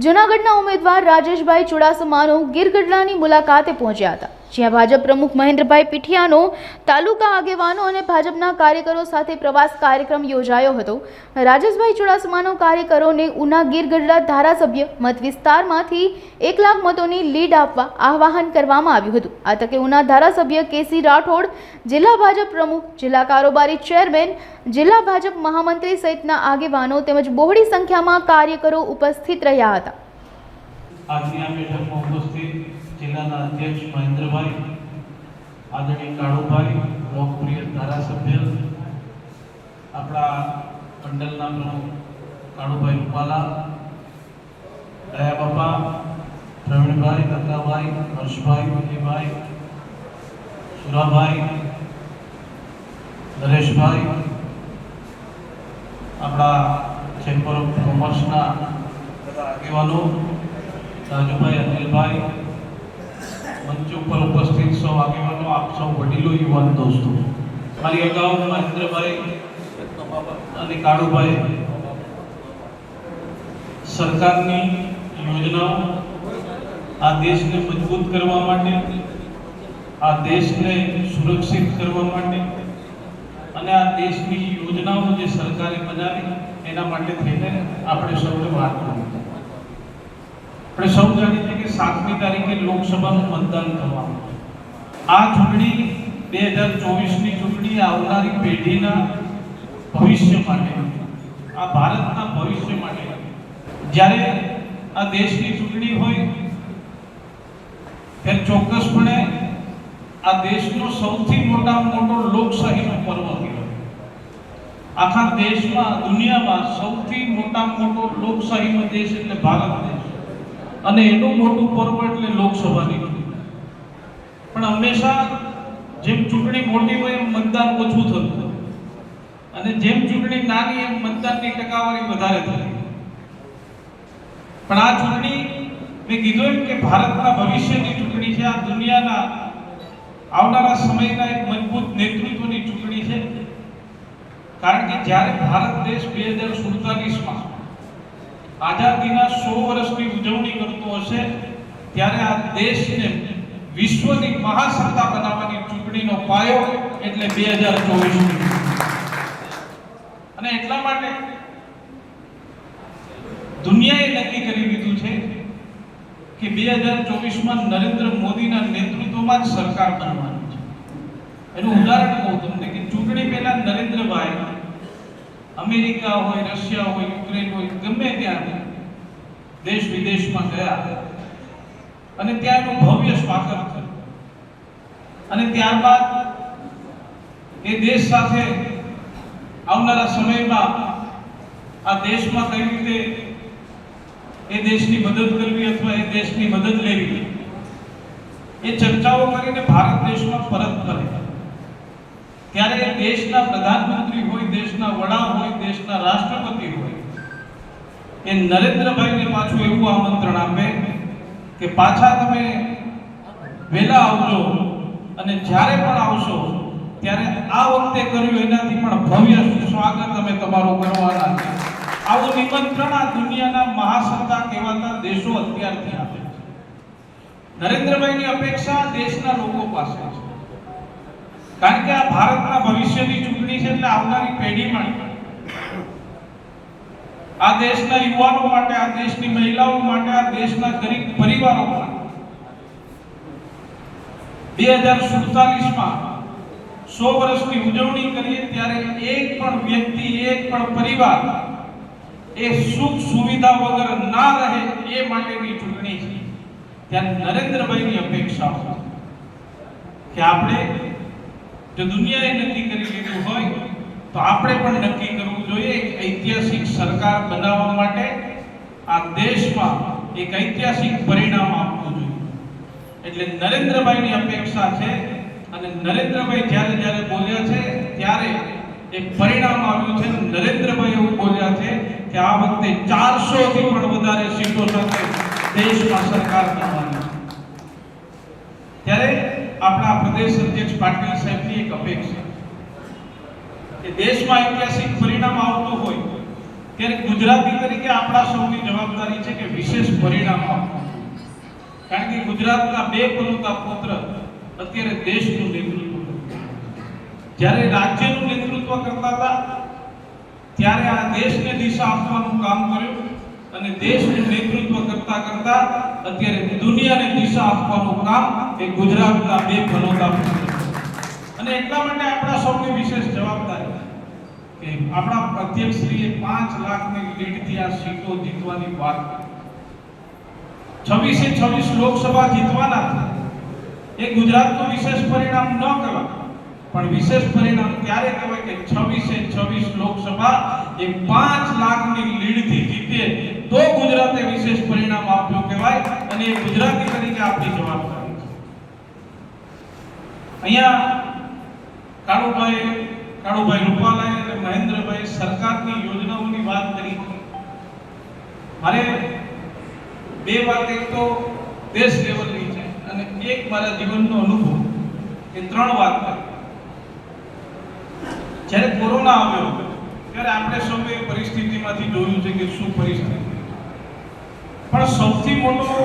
જૂનાગઢના ઉમેદવાર રાજેશભાઈ ચુડાસમાનો ગીરગઢડાની મુલાકાતે પહોંચ્યા હતા, જ્યાં ભાજપ પ્રમુખ મહેન્દ્રભાઈ પીઠિયાનો તાલુકા આગેવાનો અને ભાજપના કાર્યકરો સાથે પ્રવાસ કાર્યક્રમ યોજાયો હતો। રાજેશભાઈ ચુડાસમાનો કાર્યકરોને ઉના ગીરગઢડા ધારાસભ્ય મત વિસ્તારમાંથી 1 લાખ મતોની લીડ આપવા આહવાન કરવામાં આવ્યું હતું। આ તકે ઉના ધારાસભ્ય કેસી રાઠોડ, જિલ્લા ભાજપ પ્રમુખ, જિલ્લા કારોબારી ચેરમેન, જિલ્લા ભાજપ મહામંત્રી સહિતના આગેવાનો તેમજ બહોળી સંખ્યામાં કાર્યકરો ઉપસ્થિત રહ્યા હતા। આજની આ બેઠકમાં ઉપસ્થિત જિલ્લાના અધ્યક્ષ મહેન્દ્રભાઈ, આદરણીય કાળુભાઈ, લોકપ્રિય ધારાસભ્ય, આપણા મંડળના પ્રમુખ કાળુભાઈ રૂપાલા, દયા બાપા, પ્રવીણભાઈ, ગંગાભાઈ, હર્ષભાઈ, વિજયભાઈ, સુરાભાઈ, નરેશભાઈ, આપણા ચેમ્બર ઓફ કોમર્સના બધા આગેવાનો, રાજુભાઈ, અનિલભાઈ, મંચ ઉપર ઉપસ્થિત સૌ આગેવાનો, આપ સૌ વડીલો, યુવાન દોસ્તો, મારી અગાઉ મહેન્દ્રભાઈ અને કાળુભાઈ સરકારની યોજનાઓ આ દેશને મજબૂત કરવા માટે, આ દેશને સુરક્ષિત કરવા માટે અને આ દેશની યોજનાઓ જે સરકારે બનાવી એના માટે થઈને આપણે સૌને વાત કરી। આપણે સૌ જાણીએ છીએ કે 7મી તારીખે લોકસભાનું મતદાન થવાનું છે। આ ચૂંટણી 2024ની ચૂંટણી આવનારી પેઢીના ભવિષ્ય માટે, આ ભારતના ભવિષ્ય માટે, જ્યારે આ દેશની ચૂંટણી હોય ત્યારે ચોક્કસપણે આ દેશનો સૌથી મોટામાં મોટો લોકશાહીનો પર્વ કહેવાય। આખા દેશમાં, દુનિયામાં સૌથી મોટામાં મોટો લોકશાહીનો દેશ એટલે ભારત દેશ, અને એનું મોટું પર્વ એટલે લોકસભાની ચૂંટણી। પણ હંમેશા જેમ ચૂંટણી મોટી હોય એમ મતદાન ઓછું થતું, અને જેમ ચૂંટણી નાની એમ મતદાનની ટકાવારી વધારે થતી। પણ આ ચૂંટણી મેં કીધું એમ કે ભારતના ભવિષ્યની ચૂંટણી છે, આ દુનિયાના આવનારા સમયના એક મજબૂત નેતૃત્વની ચૂંટણી છે। કારણ કે જ્યારે ભારત દેશ 2047માં આઝાદીના 100 વર્ષની ઉજવણી કરતો હશે ત્યારે આ દેશને વિશ્વની મહાસત્તા બનાવવાની ચૂંટણીનો પાયો એટલે 2024ની। અને એટલા માટે દુનિયાએ નક્કી કરી લીધું છે કે 2024માં નરેન્દ્ર મોદીના નેતૃત્વમાં જ સરકાર બનવાની છે। એનું ઉદાહરણ કહું તમને કે ચૂંટણી પહેલા નરેન્દ્રભાઈ અમેરિકા હોય, રશિયા હોય, યુક્રેન હોય, ગમે ત્યાં દેશ વિદેશમાં ગયા અને ત્યાં એનું ભવ્ય સ્વાગત થયું, અને ત્યારબાદ એ દેશ સાથે આવનારા સમયમાં આ દેશમાં કઈ રીતે એ દેશની મદદ કરવી અથવા એ દેશની મદદ લેવી એ ચર્ચાઓ કરીને ભારત દેશમાં પરત ફરે ત્યારે દેશના પ્રધાનમંત્રી હોય, દેશના વડા હોય, દેશના રાષ્ટ્રપતિ હોય, એ નરેન્દ્રભાઈને પાછું એવું આમંત્રણ આપે કે પાછા તમે વહેલા આવજો, અને જ્યારે પણ આવશો ત્યારે આ વખતે કર્યું એનાથી પણ ભવ્ય સ્વાગત અમે તમારું કરવાના છે। આવું નિમંત્રણ આ દુનિયાના મહાસત્તા કહેવાતા દેશો અત્યારથી આપે છે। નરેન્દ્રભાઈની અપેક્ષા દેશના લોકો પાસે છે, કારણ કે આ ભારતના ભવિષ્યની ચૂંટણી છે, એટલે આવનારી પેઢી માટે, આ દેશના યુવાનો માટે, આ દેશની મહિલાઓ માટે, આ દેશના ગરીબ પરિવારો માટે 2047માં 100 વર્ષની ઉજવણી કરીએ ત્યારે એક પણ વ્યક્તિ, એક પણ પરિવાર એ સુખ સુવિધા વગર ના રહે એ માટેની ચૂંટણી છે। ત્યારે નરેન્દ્રભાઈની અપેક્ષા છે કે આપણે જો દુનિયાએ નક્કી કરી લીધું હોય તો આપણે પણ નક્કી કરવું જોઈએ, એક ઐતિહાસિક સરકાર બનાવવા માટે આ દેશમાં એક ઐતિહાસિક પરિણામ આપવું જોઈએ। એટલે નરેન્દ્રભાઈની અપેક્ષા છે, અને નરેન્દ્રભાઈ જ્યારે બોલ્યા છે ત્યારે એક પરિણામ આવ્યું છે। નરેન્દ્રભાઈ એવું બોલ્યા છે કે આ વખતે 400 થી પણ વધારે સીટો સાથે દેશમાં સરકાર બનવાની છે। ત્યારે આપણા પ્રદેશ અધ્યક્ષ પાટીલ સાહેબની એક અપેક્ષા કે દેશમાં ઐતિહાસિક પરિણામ આવતું હોય ત્યારે ગુજરાતી તરીકે આપણા સૌની જવાબદારી છે કે વિશેષ પરિણામ આપવું, કારણ કે ગુજરાતના બે પનોતા પુત્ર અત્યારે દેશનું નેતૃત્વ કરે. જ્યારે રાજ્યનું નેતૃત્વ કરતા હતા ત્યારે આ દેશને દિશા આપવાનું કામ કર્યું, અને દેશનું નેતૃત્વ કરતા કરતા અત્યારે દુનિયાને દિશા આપવાનું કામ એ ગુજરાતના બે પનોતા પુત્ર. અને એટલા માટે આપણા સૌની વિશેષ જવાબદારી કે આપણા અધ્યક્ષશ્રીએ 5 લાખની લીડથી આ સીટો જીતવાની વાત કરી. 26 લોકસભા જીતવાના છે. એ ગુજરાતનું વિશેષ પરિણામ ન કહેવાય, પણ વિશેષ પરિણામ ત્યારે કહેવાય કે 26 લોકસભા એ 5 લાખની લીડથી જીતે તો ગુજરાતે વિશેષ પરિણામ આપ્યું કહેવાય, અને એ ગુજરાતી તરીકે આપણી જવાબદારી છે. અહીંયા કાળુભાઈ રૂપાલાએ અને મહેન્દ્રભાઈ સરકારની યોજનાઓની વાત કરી. મારે બે વાત, એક તો દેશ લેવલની છે અને એક મારા જીવનનો અનુભવ, એ 3 વાત કરી. જ્યારે કોરોના આવ્યો ત્યારે આપણે સૌએ પરિસ્થિતિમાંથી જોયું છે કે શું પરિસ્થિતિ, પણ સૌથી મોટો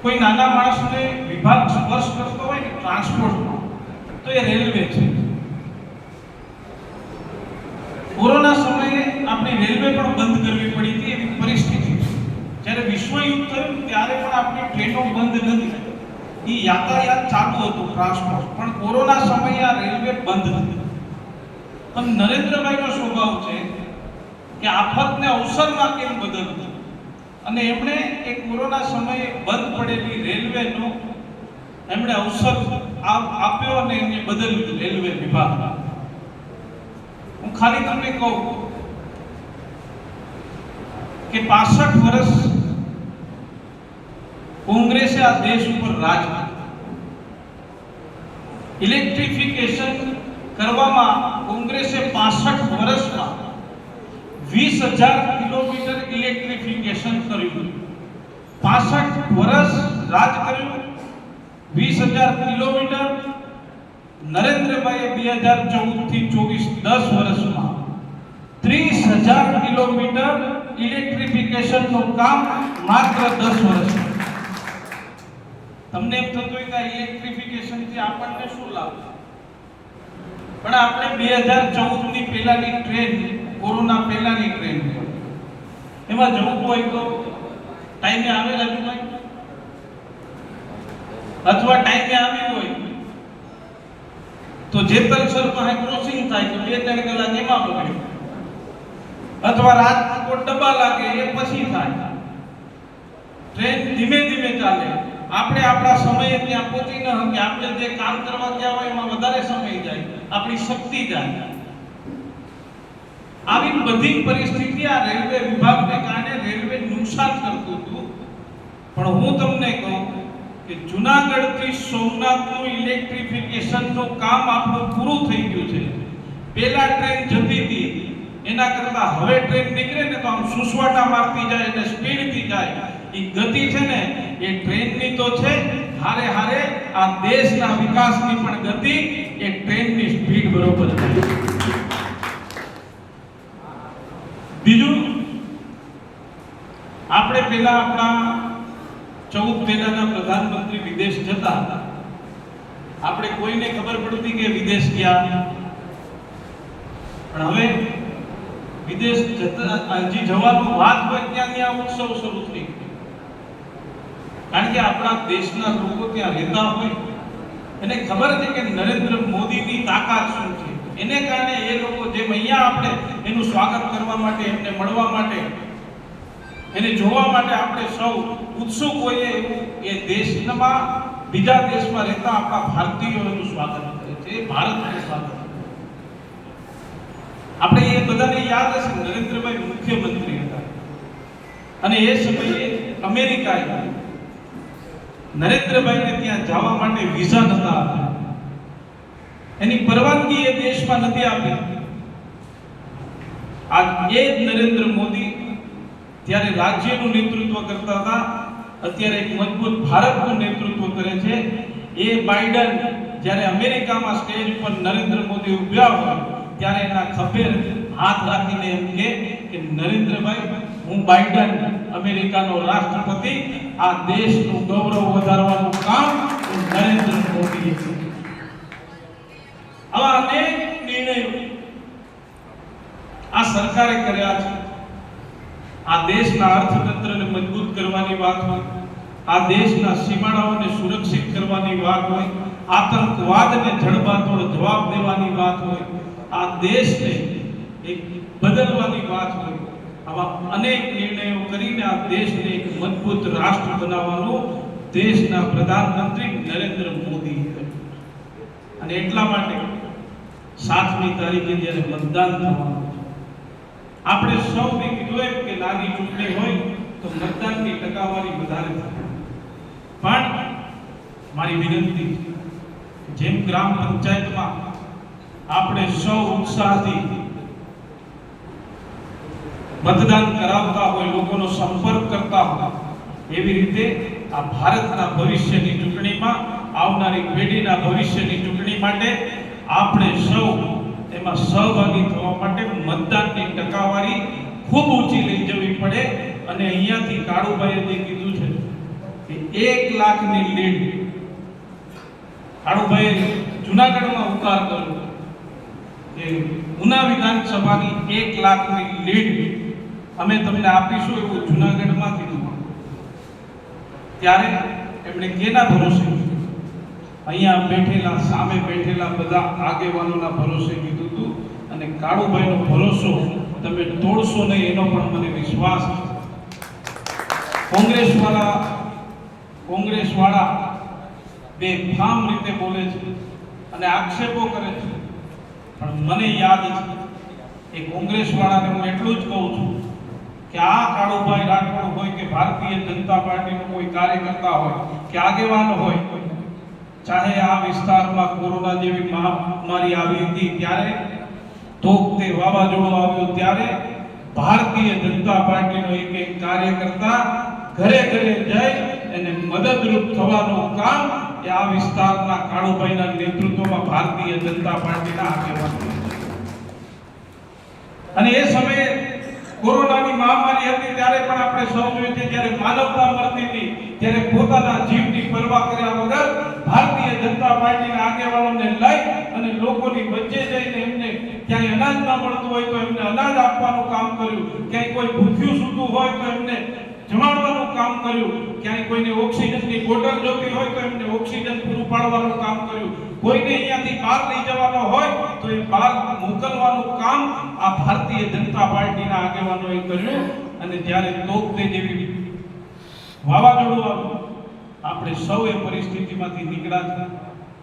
કોઈ નાના માણસને વિભાગ સ્પર્શ કરતો હોય ને ટ્રાન્સપોર્ટનો, તો એ રેલવે છે. કોરોના સમયે આપણી રેલવે પણ બંધ કરવી પડી હતી, એવી પરિસ્થિતિ છે. જ્યારે વિશ્વયુદ્ધ થયું ત્યારે પણ આપણી ટ્રેનો બંધ નથી, એ યાતાયાત ચાલુ હતું ટ્રાન્સપોર્ટ, પણ કોરોના સમયે આ રેલવે બંધ હતી. પણ નરેન્દ્રભાઈનો સ્વભાવ છે કે આફતને અવસરમાં કેમ બદલવું, અને એમણે એ કોરોના સમયે બંધ પડેલી રેલવેનો એમણે અવસર આપ્યો અને એને બદલ્યું રેલવે વિભાગ. હું ખાલી તમને કહું કે 65 વર્ષ કોંગ્રેસે આ દેશ ઉપર રાજ કર્યું. ઇલેક્ટ્રિફિકેશન કરવામાં કોંગ્રેસે 65 વર્ષમાં 20,000 કિલોમીટર ઇલેક્ટ્રિફિકેશન કર્યું. 65 વર્ષ રાજ કર્યું, 20,000 કિલોમીટર. નરેન્દ્રભાઈએ 2014 થી 24 10 વર્ષમાં 30,000 કિલોમીટર ઇલેક્ટ્રિફિકેશનનું કામ માત્ર 10 વર્ષમાં. તમને એમ થતું હોય કે ઇલેક્ટ્રિફિકેશનથી આપણને શું લાભ, પણ આપણે 2014 ની પહેલાની ટ્રેન, કોરોના પહેલાની ટ્રેન, એમાં જવું હોય તો ટાઈમે આવે રાજુભાઈ, અથવા ટાઈમે આવી હોય તો જેતલસર પાસે ક્રોસિંગ થાય તો 2-3 કલાક એમાં બગડે, અથવા રાજકોટ ડબ્બા લાગે એ પછી થાય. ટ્રેન ધીમે ધીમે ચાલે, આપણે આપણા સમયે ત્યાં પહોંચી ન શકીએ, આપણે જે કામ કરવા ગયા હોય એમાં વધારે સમય જાય, આપણી શક્તિ જાય. આવી બધી પરિસ્થિતિ આ રેલવે વિભાગને કારણે રેલવે નુકસાન કરતું હતું. પણ હું તમને કહું કે જૂનાગઢ થી સોમનાથનું ઇલેક્ટ્રિફિકેશનનું કામ આપણું પૂરું થઈ ગયું છે. પહેલા ટ્રેન જતી હતી એના કરતા હવે ટ્રેન નીકળે ને તો આમ સુસવાટા મારતી જાય એટલે સ્પીડથી જાય. એ ગતિ છે ને એ ટ્રેનની તો છે, હારે હારે આ દેશના વિકાસની પણ ગતિ એ ટ્રેનની સ્પીડ બરોબર છે. બીજું, આપણે પહેલા આપણા 14 પહેલાના પ્રધાનમંત્રી વિદેશ જતા હતા, આપણે કોઈને ખબર પડતી કે વિદેશ ગયા, પણ હવે વિદેશ જતા હજી જવાનું વાત હોય ત્યાં ઉત્સવ શરૂ થઈ ગયો. કારણ કે આપણા દેશના લોકો ત્યાં રહેતા હોય, એને ખબર છે કે નરેન્દ્ર મોદીની તાકાત શું છે. એને કારણે એ લોકો જેમ અહીંયા આપણે એનું સ્વાગત કરવા માટે, એમને મળવા માટે, એને જોવા માટે આપણે સૌ ઉત્સુક હોઈએ, એવું એ દેશમાં બીજા દેશમાં રહેતા આપણા ભારતીયો એનું સ્વાગત કરે છે, ભારતનું સ્વાગત. આપણે એ બધાને યાદ હશે, નરેન્દ્રભાઈ મુખ્યમંત્રી હતા અને એ સમયે અમેરિકા આવ્યા. નરેન્દ્રભાઈને ત્યાં જવા માટે વિઝા નહોતા આપ્યા, એની પરવાનગી એ દેશમાં નથી આપી. આ એ જ નરેન્દ્ર મોદી ત્યારે રાજ્યનું નેતૃત્વ કરતા હતા, અત્યારે એક મજબૂત ભારતનું નેતૃત્વ કરે છે. એ બાઇડન જ્યારે અમેરિકામાં સ્ટેજ ઉપર નરેન્દ્ર મોદી ઉભા હોય ત્યારે એના ખભે હાથ રાખીને એમ કહે કે નરેન્દ્રભાઈ, હું બાઇડન અમેરિકાનો રાષ્ટ્રપતિ, આ દેશનું ગૌરવ વધારવાનું કામ નરેન્દ્ર મોદીએ કર્યું. આવા અનેક નિર્ણયો આ સરકારે કર્યા છે. આ દેશના અર્થતંત્રને મજબૂત કરવાની વાત હોય, આ દેશના સીમાડાઓને સુરક્ષિત કરવાની વાત હોય, આતંકવાદને જડબાતોડ જવાબ દેવાની વાત હોય, આ દેશને એક બદલવાની વાત હોય, આવા અનેક નિર્ણયો કરીને આ દેશને એક મજબૂત રાષ્ટ્ર બનાવવાનું દેશના પ્રધાનમંત્રી નરેન્દ્ર મોદીએ કર્યું. અને એટલા માટે 7મી તારીખે જ્યારે મતદાન થવાનું છે, આપણે સૌને કીધું એમ કે નાની ચૂંટણી હોય તો મતદાનની ટકાવારી વધારે થાય. પણ મારી વિનંતી છે કે જેમ ગ્રામ પંચાયતમાં આપણે સૌ ઉત્સાહથી મતદાન કરાવતા હોય, લોકોનો સંપર્ક કરતા હોય, એવી રીતે આ ભારતના ભવિષ્યની ચૂંટણીમાં, આવનારી પેઢીના ભવિષ્યની ચૂંટણી માટે આપણે સૌ એમાં સહભાગી થવા માટે મતદાનની ટકાવારી ખૂબ ઊંચી લઈ જવી પડે. અને અહીંયાથી કાળુભાઈએ જે કીધું છે કે 1 લાખની લીડ, કાળુભાઈએ જૂનાગઢમાં ઉતાર કર્યો કે ઉના વિધાનસભાની 1 લાખની લીડ અમે તમને આપીશું એવું જૂનાગઢમાં કીધું. ત્યારે એમણે કેના ભરોસે, અહીંયા બેઠેલા, સામે બેઠેલા બધા આગેવાનોના ભરોસે કીધું હતું. અને કાળુભાઈનો ભરોસો તમે તોડશો નહીં એનો પણ મને વિશ્વાસ છે. કોંગ્રેસવાળા બેફામ રીતે બોલે છે અને આક્ષેપો કરે છે, પણ મને યાદ છે એ કોંગ્રેસવાળાને હું એટલું જ કહું છું કે આ કાળુભાઈ રાઠોડ હોય કે ભારતીય જનતા પાર્ટીનો કોઈ કાર્યકર્તા હોય કે આગેવાન હોય, ચાહે આ વિસ્તારમાં કોરોના જેવી મહામારી આવી હતી ત્યારે, તોકતે વાવાઝોડું આવ્યું ત્યારે, ભારતીય જનતા પાર્ટીનો એક કાર્યકર્તા ઘરે ઘરે જઈ અને મદદરૂપ થવાનું કામ એ આ વિસ્તારના કાળુભાઈના નેતૃત્વમાં ભારતીય જનતા પાર્ટીના આગેવાનો. અને એ સમયે કોરોનાની મહામારી હતી ત્યારે પણ આપણે સૌ જોયું છે, જ્યારે માનવતા મરતી હતી ત્યારે પોતાના જીવની પરવા કર્યા વગર ભારતીય જનતા પાર્ટીના આગેવાનોને લઈ અને લોકોની વચ્ચે જઈને એમને ક્યાંય અનાજ ન મળતું હોય તો એમને અનાજ આપવાનું કામ કર્યું, ક્યાંય કોઈ ભૂખ્યું સૂતું હોય તો એમને જમાડવાનું કામ કર્યું, ક્યાંય કોઈને ઓક્સિજનની બોટલ જોતી હોય તો એમને ઓક્સિજન પૂરું પાડવાનું કામ કર્યું, કોઈને અહીંયાથી બહાર લઈ જવાનો હોય તો એ બહાર મોકલવાનું કામ આ ભારતીય જનતા પાર્ટીના આગેવાનોએ કર્યું. અને જ્યારે તોકતે જેવી વાવાઝોડું આવ્યું, આપણે સૌ એ પરિસ્થિતિમાંથી નીકળ્યા છે.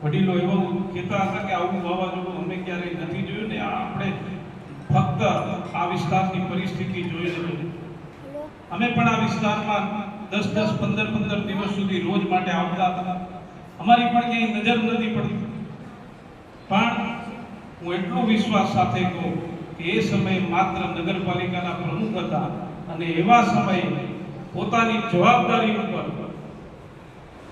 વડીલો એવું કહેતા હતા કે આવું વાવાઝોડું અમે ક્યારેય નથી જોયું ને, આપણે ફક્ત આ વિસ્તારની પરિસ્થિતિ જોઈ લીધી. અમે પણ આ વિસ્તારમાં 10-10, 15-15 દિવસ સુધી રોજ માટે આવતા હતા. અમારી પણ ક્યાંય નજર નથી પડતી. પણ હું એટલું વિશ્વાસ સાથે કહું કે એ સમયે માત્ર નગરપાલિકાના પ્રમુખ હતા અને એવા સમયે પોતાની જવાબદારી ઉપર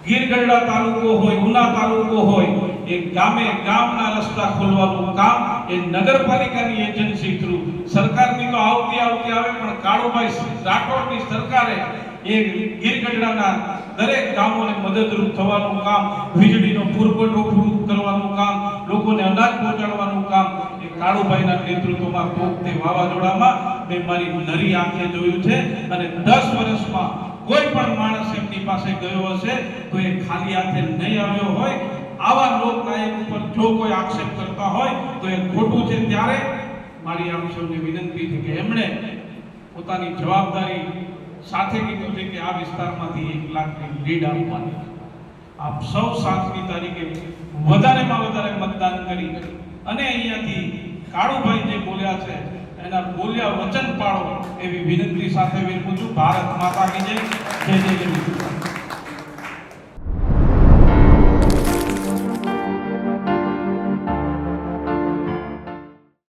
ગીરગઢડા તાલુકો હોય, ઉના તાલુકો હોય, એ ગામે ગામના રસ્તા ખોલવાનું કામ એ નગરપાલિકાની એજન્સી થ્રુ, સરકારની તો આવતી આવે, પણ કાળુભાઈ રાઠોડની સરકારે એ ગીરગઢડાના દરેક ગામોને મદદરૂપ થવાનું કામ, વીજળીનો પુરવઠો પૂરું કરવાનું કામ, લોકોને અનાજ પહોંચાડવાનું કામ એ કાળુભાઈના નેતૃત્વમાં તોકતે વાવાઝોડામાં મેં મારી નરી આંખે જોયું છે. અને 10 વર્ષમાં કોઈ પણ માણસ એમની પાસે ગયો હશે તો એ ખાલી હાથે નહીં આવ્યો હોય. આવા લોકનાયક ઉપર જો કોઈ આક્ષેપ કરતા હોય તો એ ખોટું છે. ત્યારે મારી આપ સૌને વિનંતી છે કે એમણે પોતાની જવાબદારી સાથે કીધું છે કે આ વિસ્તારમાંથી 1 લાખની લીડ આપવાની. આપ સૌ 7મી તારીખે વધારેમાં વધારે મતદાન કરી અને અહીંયાથી કાળુભાઈ જે બોલ્યા છે એના બોલ્યા વચન પાળો એવી વિનંતી સાથે વિનંતી છું. ભારત માતા કી જય. જય જય ગરવી.